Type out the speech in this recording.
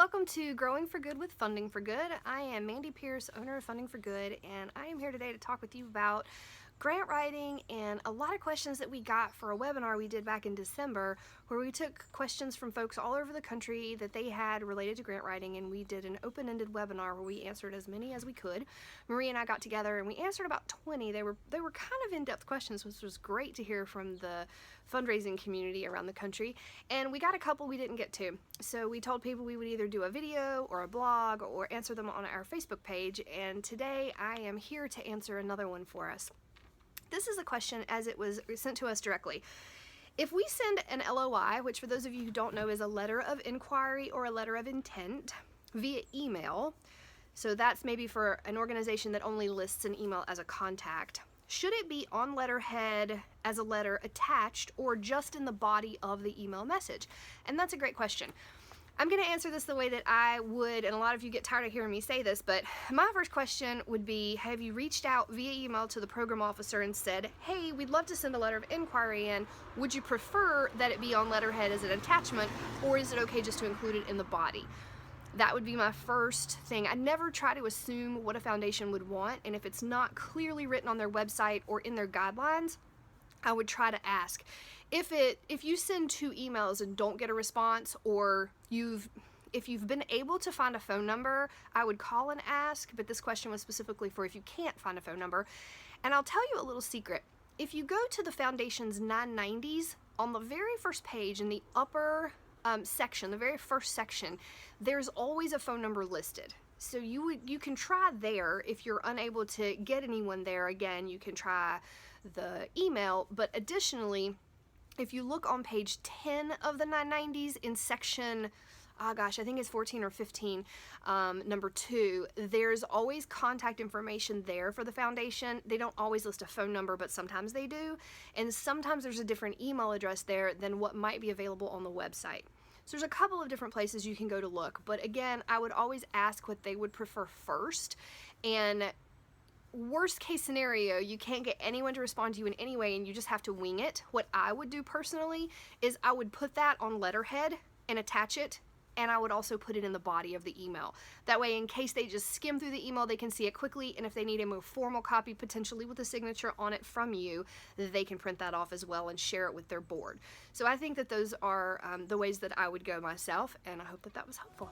Welcome to Growing for Good with Funding for Good. I am Mandy Pierce, owner of Funding for Good, and I am here today to talk with you about grant writing and a lot of questions that we got for a webinar we did back in December, where we took questions from folks all over the country that they had related to grant writing, and we did an open-ended webinar where we answered as many as we could. Marie and I got together and we answered about 20. They were kind of in-depth questions, which was great to hear from the fundraising community around the country, and we got a couple we didn't get to. So we told people we would either do a video or a blog or answer them on our Facebook page, and today I am here to answer another one for us. This is a question as it was sent to us directly. If we send an LOI, which for those of you who don't know is a letter of inquiry or a letter of intent, via email, so that's maybe for an organization that only lists an email as a contact, should it be on letterhead as a letter attached or just in the body of the email message? And that's a great question. I'm going to answer this the way that I would, and a lot of you get tired of hearing me say this, but my first question would be, have you reached out via email to the program officer and said, hey, we'd love to send a letter of inquiry in. Would you prefer that it be on letterhead as an attachment, or is it okay just to include it in the body? That would be my first thing. I never try to assume what a foundation would want, and if it's not clearly written on their website or in their guidelines, I would try to ask. If you send 2 emails and don't get a response, or if you've been able to find a phone number, I would call and ask, but this question was specifically for if you can't find a phone number. And I'll tell you a little secret. If you go to the Foundation's 990s, on the very first page in the upper section, the very first section, there's always a phone number listed. So you can try there. If you're unable to get anyone there, again, you can try the email. But additionally, if you look on page 10 of the 990s in section, oh gosh, I think it's 14 or 15, number 2, there's always contact information there for the foundation. They don't always list a phone number, but sometimes they do. And sometimes there's a different email address there than what might be available on the website. So there's a couple of different places you can go to look. But again, I would always ask what they would prefer first. And worst case scenario, you can't get anyone to respond to you in any way and you just have to wing it. What I would do personally is I would put that on letterhead and attach it, and I would also put it in the body of the email. That way, in case they just skim through the email, they can see it quickly, and if they need a more formal copy, potentially with a signature on it from you, they can print that off as well and share it with their board. So I think that those are the ways that I would go myself, and I hope that that was helpful.